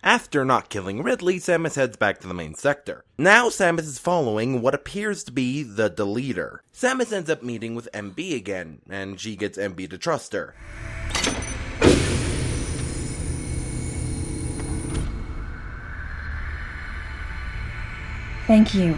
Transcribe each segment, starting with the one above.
After not killing Ridley, Samus heads back to the main sector. Now Samus is following what appears to be the Deleter. Samus ends up meeting with MB again, and she gets MB to trust her. Thank you.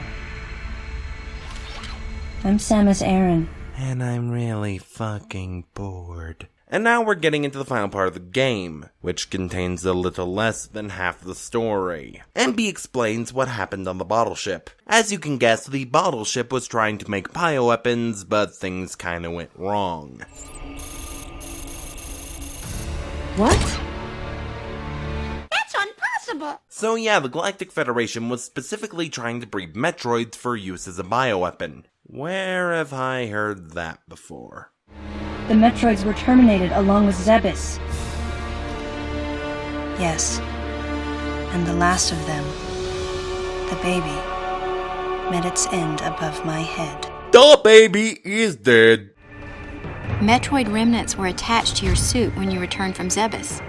I'm Samus Aran. And I'm really fucking bored. And now we're getting into the final part of the game, which contains a little less than half the story. MB explains what happened on the bottle ship. As you can guess, the bottle ship was trying to make bioweapons, but things kinda went wrong. What? That's impossible! So yeah, the Galactic Federation was specifically trying to breed Metroids for use as a bioweapon. Where have I heard that before? The Metroids were terminated along with Zebes. Yes. And the last of them, the baby, met its end above my head. The baby is dead. Metroid remnants were attached to your suit when you returned from Zebes.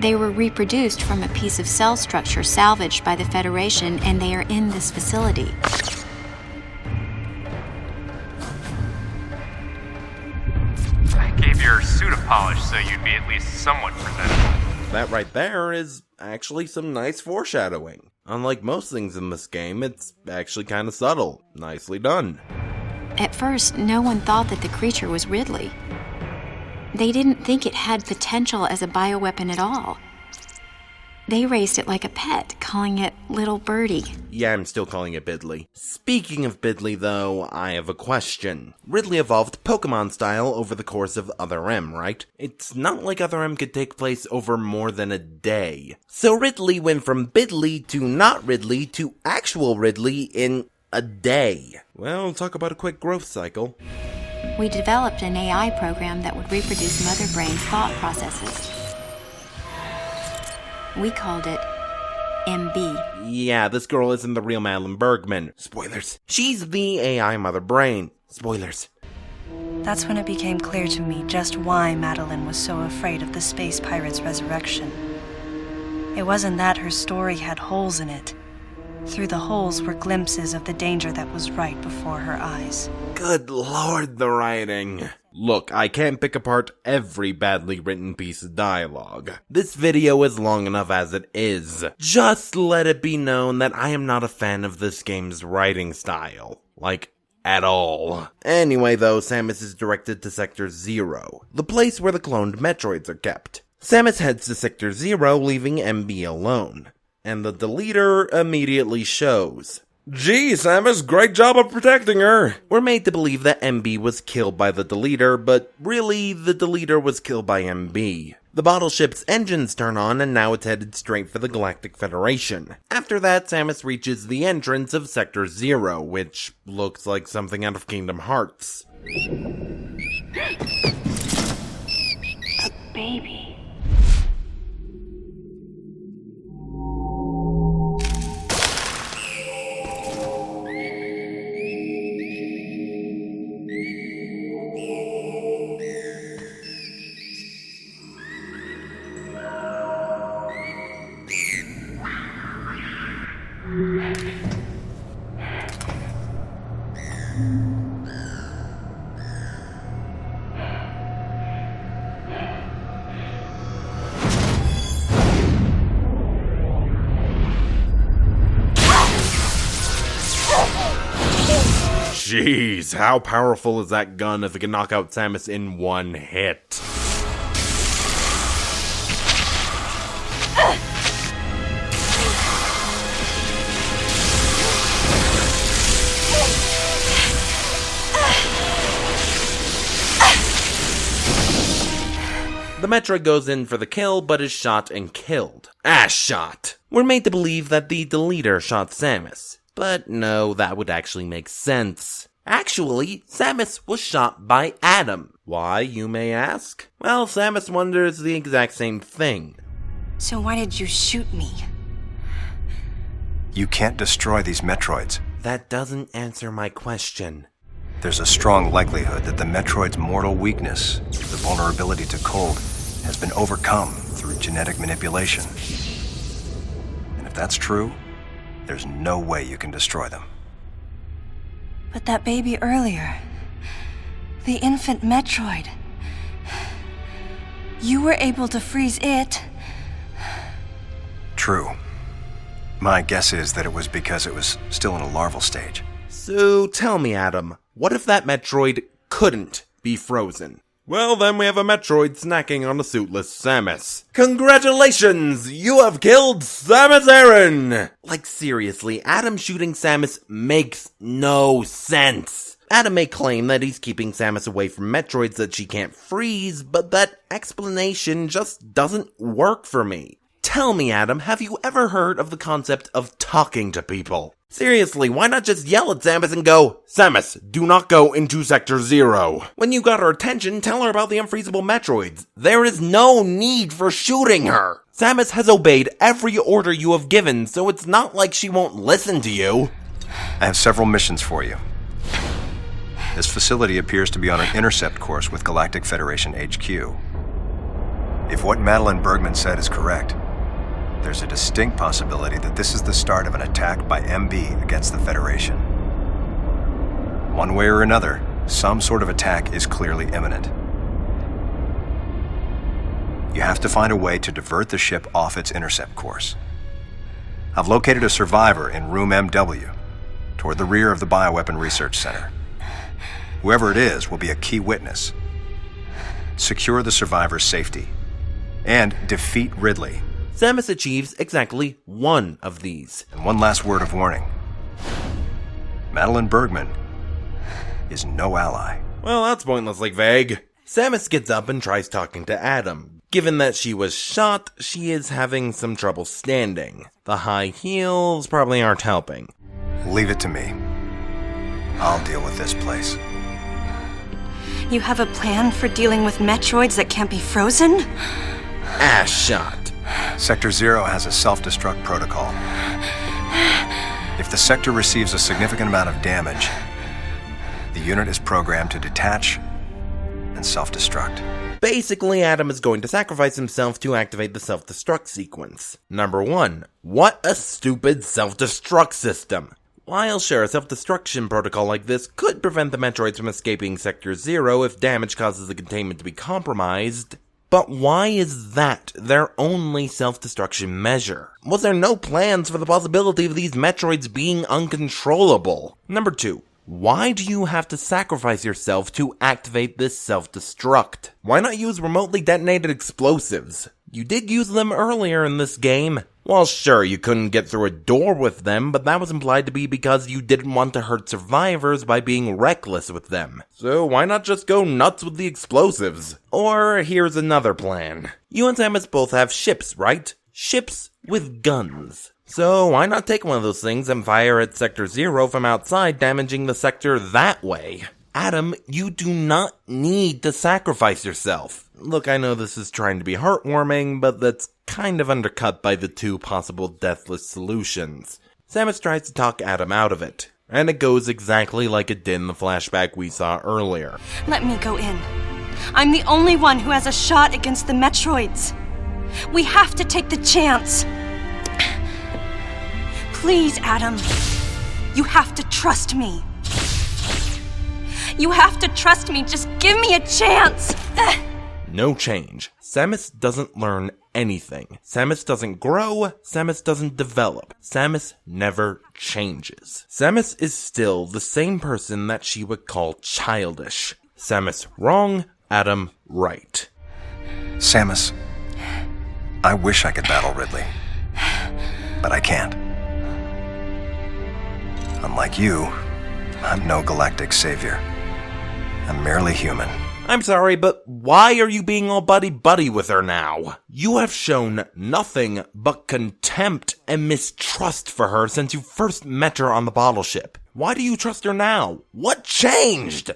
They were reproduced from a piece of cell structure salvaged by the Federation, and they are in this facility. Gave your suit a polish so you'd be at least somewhat presentable. That right there is actually some nice foreshadowing. Unlike most things in this game, it's actually kind of subtle. Nicely done. At first, no one thought that the creature was Ridley. They didn't think it had potential as a bioweapon at all. They raised it like a pet, calling it Little Birdie. Yeah, I'm still calling it Bidley. Speaking of Bidley, though, I have a question. Ridley evolved Pokemon style over the course of Other M, right? It's not like Other M could take place over more than a day. So Ridley went from Bidley to not Ridley to actual Ridley in a day. Well, talk about a quick growth cycle. We developed an AI program that would reproduce Mother Brain's thought processes. We called it MB. Yeah, this girl isn't the real Madeline Bergman. Spoilers. She's the AI Mother Brain. Spoilers. That's when it became clear to me just why Madeline was so afraid of the space pirate's resurrection. It wasn't that her story had holes in it. Through the holes were glimpses of the danger that was right before her eyes. Good lord, the writing. Look, I can't pick apart every badly written piece of dialogue. This video is long enough as it is. Just let it be known that I am not a fan of this game's writing style. Like, at all. Anyway though, Samus is directed to Sector 0, the place where the cloned Metroids are kept. Samus heads to Sector 0, leaving MB alone. And the Deleter immediately shows. Gee, Samus, great job of protecting her! We're made to believe that MB was killed by the Deleter, but really, the Deleter was killed by MB. The bottle ship's engines turn on, and now it's headed straight for the Galactic Federation. After that, Samus reaches the entrance of Sector 0, which looks like something out of Kingdom Hearts. A baby. Jeez, how powerful is that gun if it can knock out Samus in one hit? The Metroid goes in for the kill, but is shot and killed. Ass shot! We're made to believe that the Deleter shot Samus. But no, that would actually make sense. Actually, Samus was shot by Adam. Why, you may ask? Well, Samus wonders the exact same thing. So why did you shoot me? You can't destroy these Metroids. That doesn't answer my question. There's a strong likelihood that the Metroid's mortal weakness, the vulnerability to cold, has been overcome through genetic manipulation. if that's true, there's no way you can destroy them. But that baby earlier, the infant Metroid, you were able to freeze it. True. My guess is that it was because it was still in a larval stage. So tell me, Adam, what if that Metroid couldn't be frozen? Well, then we have a Metroid snacking on a suitless Samus. Congratulations! You have killed Samus Aran! Like seriously, Adam shooting Samus makes no sense. Adam may claim that he's keeping Samus away from Metroids that she can't freeze, but that explanation just doesn't work for me. Tell me, Adam, have you ever heard of the concept of talking to people? Seriously, why not just yell at Samus and go, "Samus, do not go into Sector 0. When you got her attention, tell her about the unfreezable Metroids. There is no need for shooting her. Samus has obeyed every order you have given, so it's not like she won't listen to you. I have several missions for you. This facility appears to be on an intercept course with Galactic Federation HQ. If what Madeline Bergman said is correct, there's a distinct possibility that this is the start of an attack by MB against the Federation. One way or another, some sort of attack is clearly imminent. You have to find a way to divert the ship off its intercept course. I've located a survivor in room MW, toward the rear of the Bioweapon Research Center. Whoever it is will be a key witness. Secure the survivor's safety, and defeat Ridley. Samus achieves exactly one of these. And one last word of warning. Madeline Bergman is no ally. Well, that's pointlessly vague. Samus gets up and tries talking to Adam. Given that she was shot, she is having some trouble standing. The high heels probably aren't helping. Leave it to me. I'll deal with this place. You have a plan for dealing with Metroids that can't be frozen? Ass shot. Sector 0 has a self-destruct protocol. If the sector receives a significant amount of damage, the unit is programmed to detach and self-destruct. Basically, Adam is going to sacrifice himself to activate the self-destruct sequence. Number 1. What a stupid self-destruct system. While sure, a self-destruction protocol like this could prevent the Metroids from escaping Sector 0 if damage causes the containment to be compromised, but why is that their only self-destruction measure? Was there no plans for the possibility of these Metroids being uncontrollable? Number 2. Why do you have to sacrifice yourself to activate this self-destruct? Why not use remotely detonated explosives? You did use them earlier in this game. Well, sure, you couldn't get through a door with them, but that was implied to be because you didn't want to hurt survivors by being reckless with them. So why not just go nuts with the explosives? Or here's another plan. You and Samus both have ships, right? Ships with guns. So why not take one of those things and fire at Sector 0 from outside, damaging the sector that way? Adam, you do not need to sacrifice yourself. Look, I know this is trying to be heartwarming, but that's kind of undercut by the two possible deathless solutions. Samus tries to talk Adam out of it, and it goes exactly like it did in the flashback we saw earlier. Let me go in. I'm the only one who has a shot against the Metroids. We have to take the chance. Please, Adam. You have to trust me. You have to trust me. Just give me a chance. No change. Samus doesn't learn anything. Samus doesn't grow. Samus doesn't develop. Samus never changes. Samus is still the same person that she would call childish. Samus wrong, Adam right. Samus, I wish I could battle Ridley, but I can't. Unlike you, I'm no galactic savior. I'm merely human. I'm sorry, but why are you being all buddy-buddy with her now? You have shown nothing but contempt and mistrust for her since you first met her on the bottle ship. Why do you trust her now? What changed?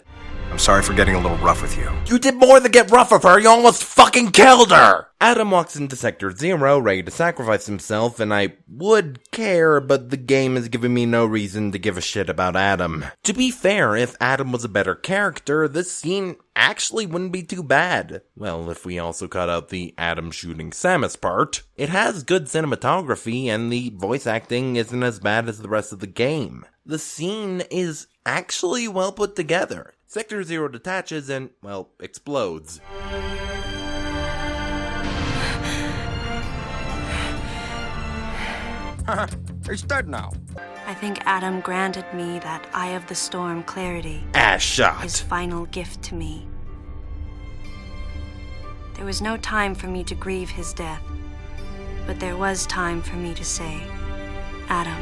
I'm sorry for getting a little rough with you. You did more than get rough with her, you almost fucking killed her! Adam walks into Sector 0 ready to sacrifice himself, and I would care, but the game has given me no reason to give a shit about Adam. To be fair, if Adam was a better character, this scene actually wouldn't be too bad. Well, if we also cut out the Adam shooting Samus part. It has good cinematography, and the voice acting isn't as bad as the rest of the game. The scene is actually well put together. Sector 0 detaches and, well, explodes. He's dead now. I think Adam granted me that Eye of the Storm clarity, Ass shot. his final gift to me. There was no time for me to grieve his death, but there was time for me to say, Adam,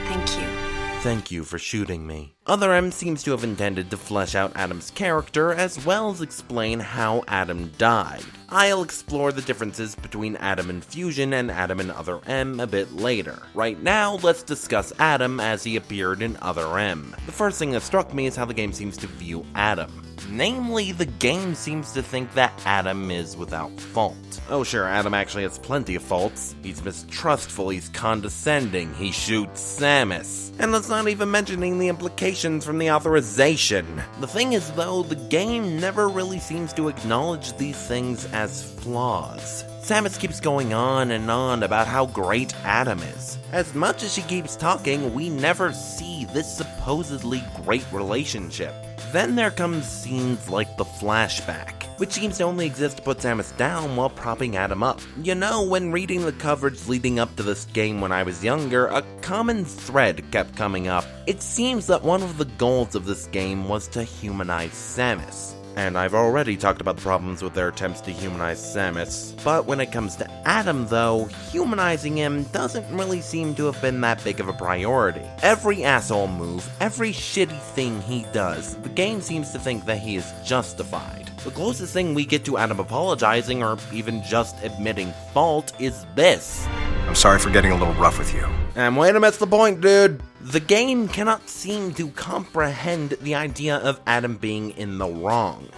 thank you. Thank you for shooting me. Other M seems to have intended to flesh out Adam's character as well as explain how Adam died. I'll explore the differences between Adam in Fusion and Adam in Other M a bit later. Right now, let's discuss Adam as he appeared in Other M. The first thing that struck me is how the game seems to view Adam. Namely, the game seems to think that Adam is without fault. Oh sure, Adam actually has plenty of faults. He's mistrustful, he's condescending, he shoots Samus. And that's not even mentioning the implications from the authorization. The thing is though, the game never really seems to acknowledge these things as flaws. Samus keeps going on and on about how great Adam is. As much as she keeps talking, we never see this supposedly great relationship. Then there comes scenes like the flashback, which seems to only exist to put Samus down while propping Adam up. You know, when reading the coverage leading up to this game when I was younger, a common thread kept coming up. It seems that one of the goals of this game was to humanize Samus. And I've already talked about the problems with their attempts to humanize Samus. But when it comes to Adam though, humanizing him doesn't really seem to have been that big of a priority. Every asshole move, every shitty thing he does, the game seems to think that he is justified. The closest thing we get to Adam apologizing or even just admitting fault is this. I'm sorry for getting a little rough with you. And way to miss the point, dude. The game cannot seem to comprehend the idea of Adam being in the wrong.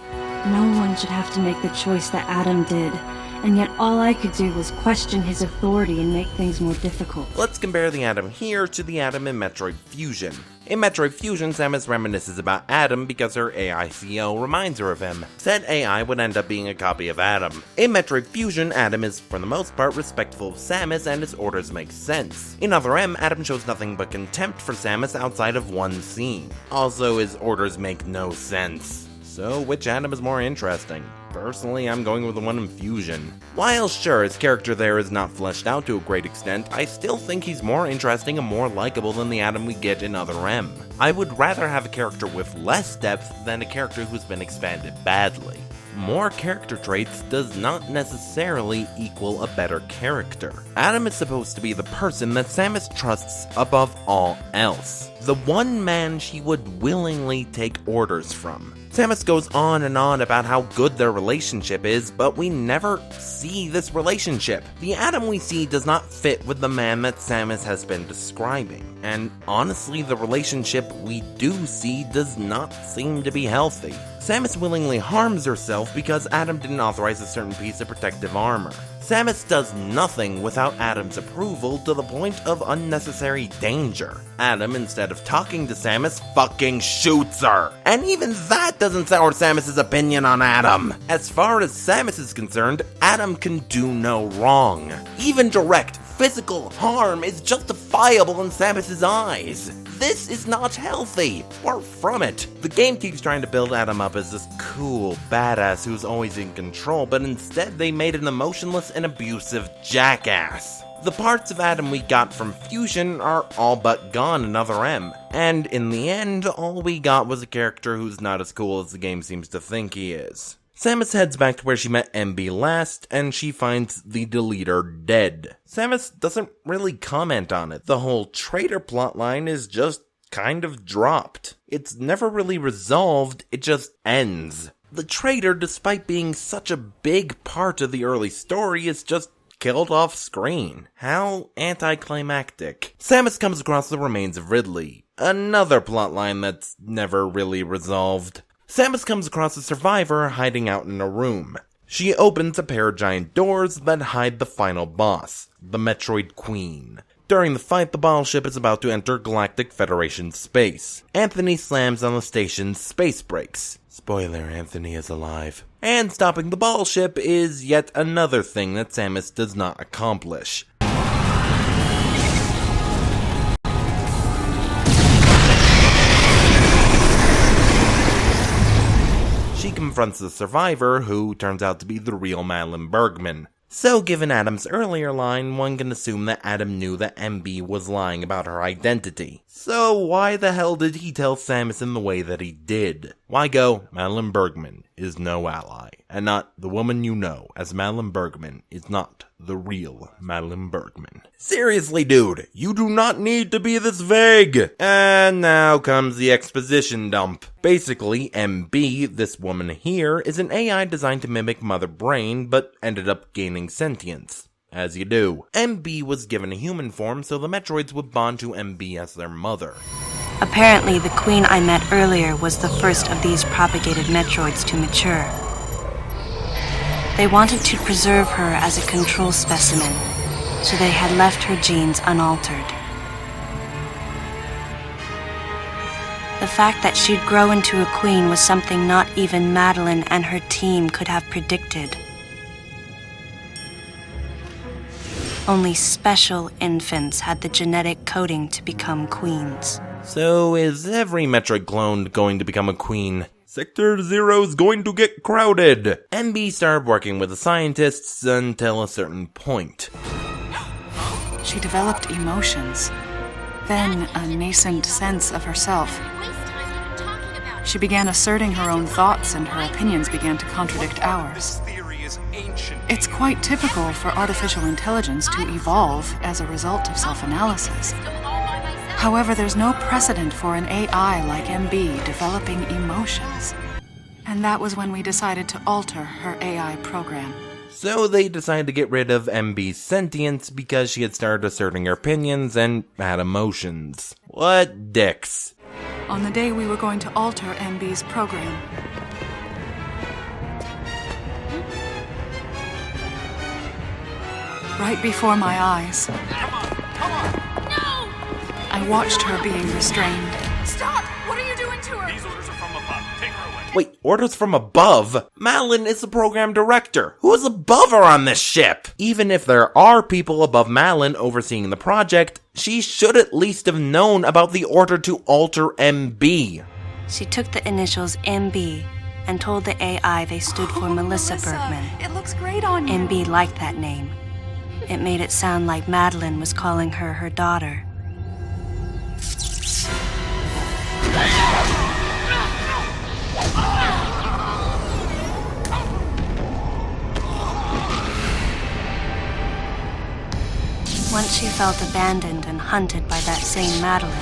No one should have to make the choice that Adam did, and yet all I could do was question his authority and make things more difficult. Let's compare the Adam here to the Adam in Metroid Fusion. In Metroid Fusion, Samus reminisces about Adam because her AI CO reminds her of him. Said AI would end up being a copy of Adam. In Metroid Fusion, Adam is, for the most part, respectful of Samus and his orders make sense. In Other M, Adam shows nothing but contempt for Samus outside of one scene. Also, his orders make no sense. So, which Adam is more interesting? Personally, I'm going with the one in Fusion. While sure, his character there is not fleshed out to a great extent, I still think he's more interesting and more likable than the Adam we get in Other M. I would rather have a character with less depth than a character who's been expanded badly. More character traits does not necessarily equal a better character. Adam is supposed to be the person that Samus trusts above all else. The one man she would willingly take orders from. Samus goes on and on about how good their relationship is, but we never see this relationship. The Adam we see does not fit with the man that Samus has been describing. And honestly, the relationship we do see does not seem to be healthy. Samus willingly harms herself because Adam didn't authorize a certain piece of protective armor. Samus does nothing without Adam's approval to the point of unnecessary danger. Adam, instead of talking to Samus, fucking shoots her. And even that doesn't sour Samus's opinion on Adam. As far as Samus is concerned, Adam can do no wrong. Even direct, physical harm is justifiable in Samus's eyes. This is not healthy. Far from it. The game keeps trying to build Adam up as this cool badass who's always in control, but instead they made an emotionless and abusive jackass. The parts of Adam we got from Fusion are all but gone in Other M, and in the end, all we got was a character who's not as cool as the game seems to think he is. Samus heads back to where she met MB last, and she finds the deleter dead. Samus doesn't really comment on it. The whole traitor plotline is just kind of dropped. It's never really resolved, it just ends. The traitor, despite being such a big part of the early story, is just killed off screen. How anticlimactic. Samus comes across the remains of Ridley. Another plotline that's never really resolved. Samus comes across a survivor hiding out in a room. She opens a pair of giant doors that hide the final boss, the Metroid Queen. During the fight, the battleship is about to enter Galactic Federation space. Anthony slams on the station's space brakes. Spoiler, Anthony is alive. And stopping the battleship is yet another thing that Samus does not accomplish. She confronts the survivor, who turns out to be the real Madeline Bergman. So, given Adam's earlier line, one can assume that Adam knew that MB was lying about her identity. So, why the hell did he tell Samus in the way that he did? Why go, Madeline Bergman is no ally, and not the woman you know as Madeline Bergman is not the real Madeline Bergman. Seriously, dude, you do not need to be this vague! And now comes the exposition dump. Basically, MB, this woman here, is an AI designed to mimic Mother Brain, but ended up gaining sentience. As you do. MB was given a human form so the Metroids would bond to MB as their mother. Apparently, the queen I met earlier was the first of these propagated Metroids to mature. They wanted to preserve her as a control specimen, so they had left her genes unaltered. The fact that she'd grow into a queen was something not even Madeline and her team could have predicted. Only special infants had the genetic coding to become queens. So is every Metroid clone going to become a queen? Sector Zero's going to get crowded! MB started working with the scientists until a certain point. She developed emotions, then a nascent sense of herself. She began asserting her own thoughts, and her opinions began to contradict ours. It's quite typical for artificial intelligence to evolve as a result of self-analysis. However, there's no precedent for an AI like MB developing emotions. And that was when we decided to alter her AI program. So they decided to get rid of MB's sentience because she had started asserting her opinions and had emotions. What dicks. On the day we were going to alter MB's program, right before my eyes, I watched her being restrained. Stop! What are you doing to her? These orders are from above. Take her away. Wait, orders from above? Madeline is the program director. Who is above her on this ship? Even if there are people above Madeline overseeing the project, she should at least have known about the order to alter MB. She took the initials MB and told the AI they stood for Melissa Bergman. It looks great on you. MB liked that name. It made it sound like Madeline was calling her her daughter. Once she felt abandoned and hunted by that same Madeline,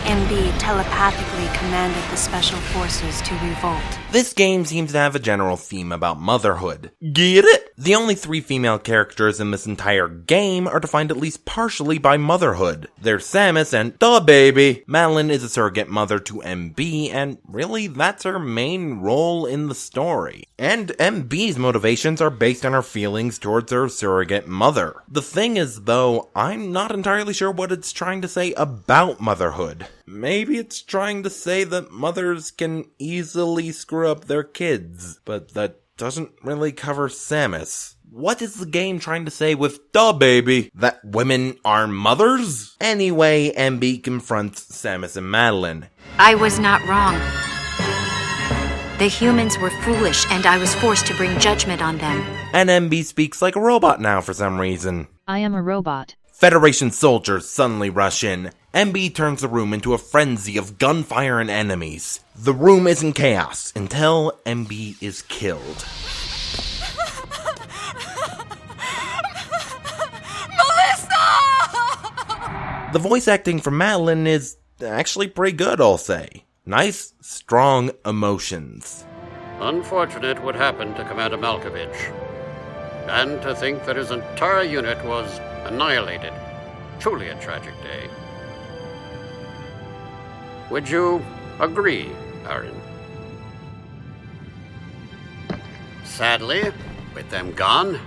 MB telepathically commanded the special forces to revolt. This game seems to have a general theme about motherhood. Get it? The only 3 female characters in this entire game are defined at least partially by motherhood. There's Samus and the baby. Madeline is a surrogate mother to MB, and really that's her main role in the story. And MB's motivations are based on her feelings towards her surrogate mother. The thing is, though, I'm not entirely sure what it's trying to say about motherhood. Maybe it's trying to say that mothers can easily screw up their kids, but that doesn't really cover Samus. What is the game trying to say with "duh baby"? That women are mothers? Anyway, MB confronts Samus and Madeline. I was not wrong. The humans were foolish, and I was forced to bring judgment on them. And MB speaks like a robot now for some reason. I am a robot. Federation soldiers suddenly rush in. MB turns the room into a frenzy of gunfire and enemies. The room is in chaos until MB is killed. Melissa! The voice acting from Madeline is actually pretty good, I'll say. Nice, strong emotions. Unfortunate what happened to Commander Malkovich. And to think that his entire unit was annihilated. Truly a tragic day. Would you agree, Aaron? Sadly, with them gone,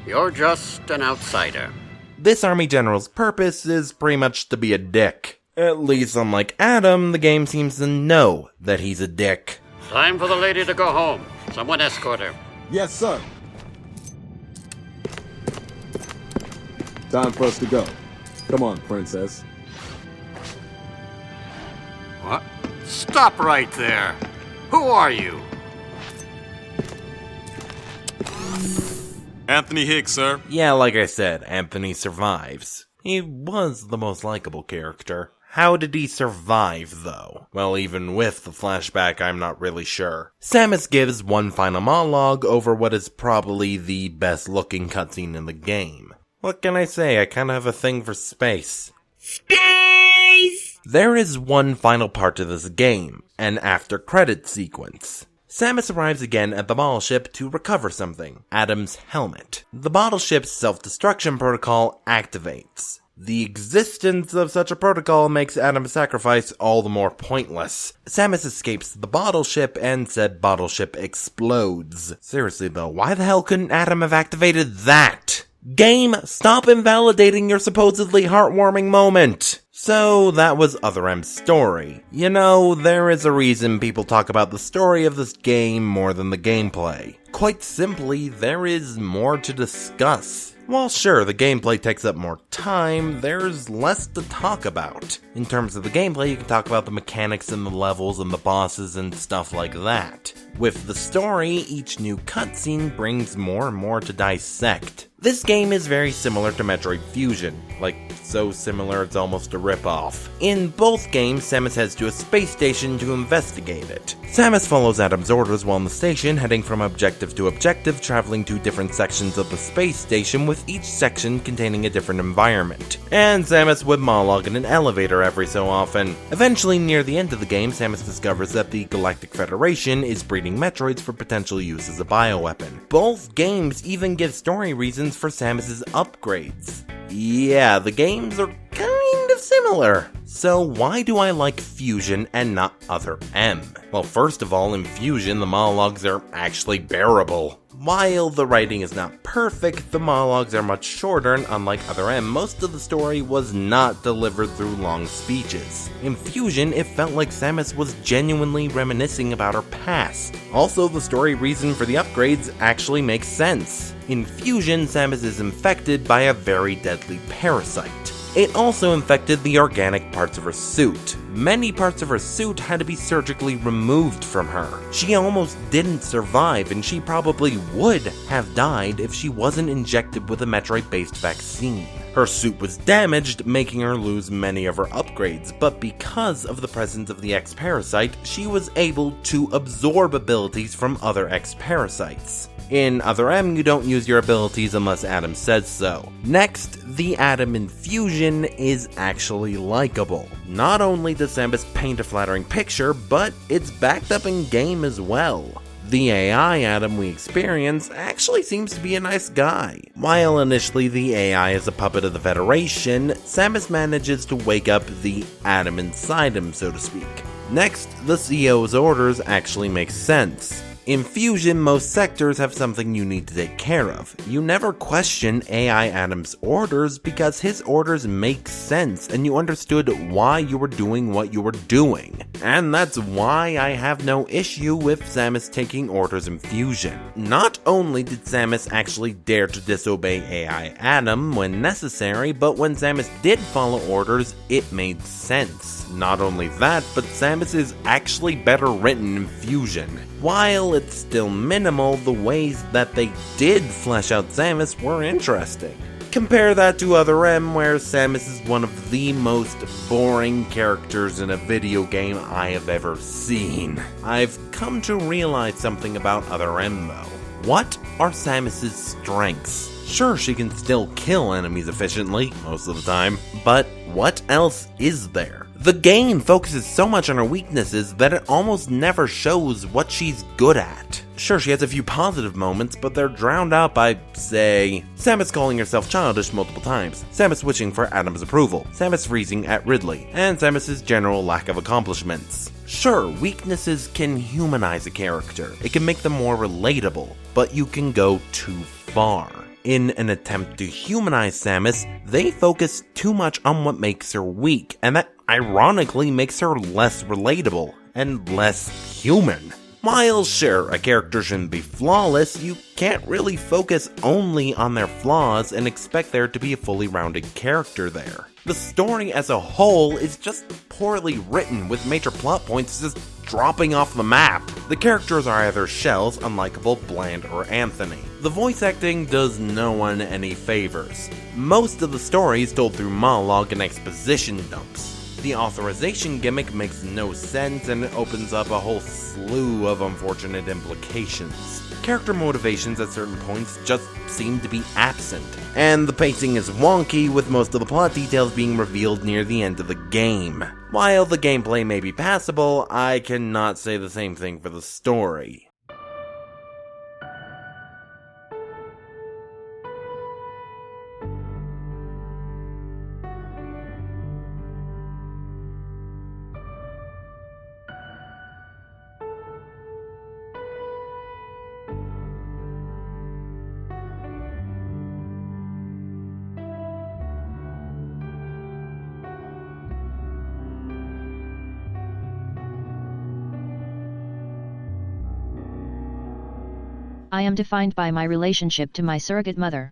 you're just an outsider. This army general's purpose is pretty much to be a dick. At least unlike Adam, the game seems to know that he's a dick. Time for the lady to go home. Someone escort her. Yes, sir. Time for us to go. Come on, princess. What? Stop right there. Who are you? Anthony Higgs, sir. Yeah, like I said, Anthony survives. He was the most likable character. How did he survive, though? Well, even with the flashback, I'm not really sure. Samus gives one final monologue over what is probably the best-looking cutscene in the game. What can I say? I kinda have a thing for space. Space! There is one final part to this game, an after-credits sequence. Samus arrives again at the bottle ship to recover something, Adam's helmet. The bottle ship's self-destruction protocol activates. The existence of such a protocol makes Adam's sacrifice all the more pointless. Samus escapes the bottle ship and said bottle ship explodes. Seriously though, why the hell couldn't Adam have activated that? Game, stop invalidating your supposedly heartwarming moment! So, that was Other M's story. You know, there is a reason people talk about the story of this game more than the gameplay. Quite simply, there is more to discuss. While sure, the gameplay takes up more time, there's less to talk about. In terms of the gameplay, you can talk about the mechanics and the levels and the bosses and stuff like that. With the story, each new cutscene brings more and more to dissect. This game is very similar to Metroid Fusion, like so similar it's almost a ripoff. In both games, Samus heads to a space station to investigate it. Samus follows Adam's orders while on the station, heading from objective to objective, traveling to different sections of the space station with each section containing a different environment. And Samus would monologue in an elevator every so often. Eventually, near the end of the game, Samus discovers that the Galactic Federation is breeding Metroids for potential use as a bioweapon. Both games even give story reasons for Samus's upgrades. Yeah, the games are kind of similar. So why do I like Fusion and not Other M? Well, first of all, in Fusion, the monologues are actually bearable. While the writing is not perfect, the monologues are much shorter, and unlike Other M, most of the story was not delivered through long speeches. In Fusion, it felt like Samus was genuinely reminiscing about her past. Also, the story reason for the upgrades actually makes sense. In Fusion, Samus is infected by a very deadly parasite. It also infected the organic parts of her suit. Many parts of her suit had to be surgically removed from her. She almost didn't survive, and she probably would have died if she wasn't injected with a Metroid-based vaccine. Her suit was damaged, making her lose many of her upgrades, but because of the presence of the X-Parasite, she was able to absorb abilities from other X-Parasites. In Other M, you don't use your abilities unless Adam says so. Next, the Adam in Fusion is actually likable. Not only does Samus paint a flattering picture, but it's backed up in game as well. The AI Adam we experience actually seems to be a nice guy. While initially the AI is a puppet of the Federation, Samus manages to wake up the Adam inside him, so to speak. Next, the CEO's orders actually make sense. In Fusion, most sectors have something you need to take care of. You never question AI Adam's orders because his orders make sense and you understood why you were doing what you were doing. And that's why I have no issue with Samus taking orders in Fusion. Not only did Samus actually dare to disobey AI Adam when necessary, but when Samus did follow orders, it made sense. Not only that, but Samus is actually better written in Fusion. While it's still minimal, the ways that they did flesh out Samus were interesting. Compare that to Other M, where Samus is one of the most boring characters in a video game I have ever seen. I've come to realize something about Other M though. What are Samus's strengths? Sure, she can still kill enemies efficiently, most of the time, but what else is there? The game focuses so much on her weaknesses that it almost never shows what she's good at. Sure, she has a few positive moments, but they're drowned out by, say, Samus calling herself childish multiple times, Samus wishing for Adam's approval, Samus freezing at Ridley, and Samus's general lack of accomplishments. Sure, weaknesses can humanize a character, it can make them more relatable, but you can go too far. In an attempt to humanize Samus, they focus too much on what makes her weak, and that ironically makes her less relatable and less human. While sure, a character shouldn't be flawless, you can't really focus only on their flaws and expect there to be a fully rounded character there. The story as a whole is just poorly written, with major plot points just dropping off the map. The characters are either shells, unlikable, bland, or Anthony. The voice acting does no one any favors. Most of the story is told through monologue and exposition dumps. The authorization gimmick makes no sense and opens up a whole slew of unfortunate implications. Character motivations at certain points just seem to be absent, and the pacing is wonky, with most of the plot details being revealed near the end of the game. While the gameplay may be passable, I cannot say the same thing for the story. I am defined by my relationship to my surrogate mother.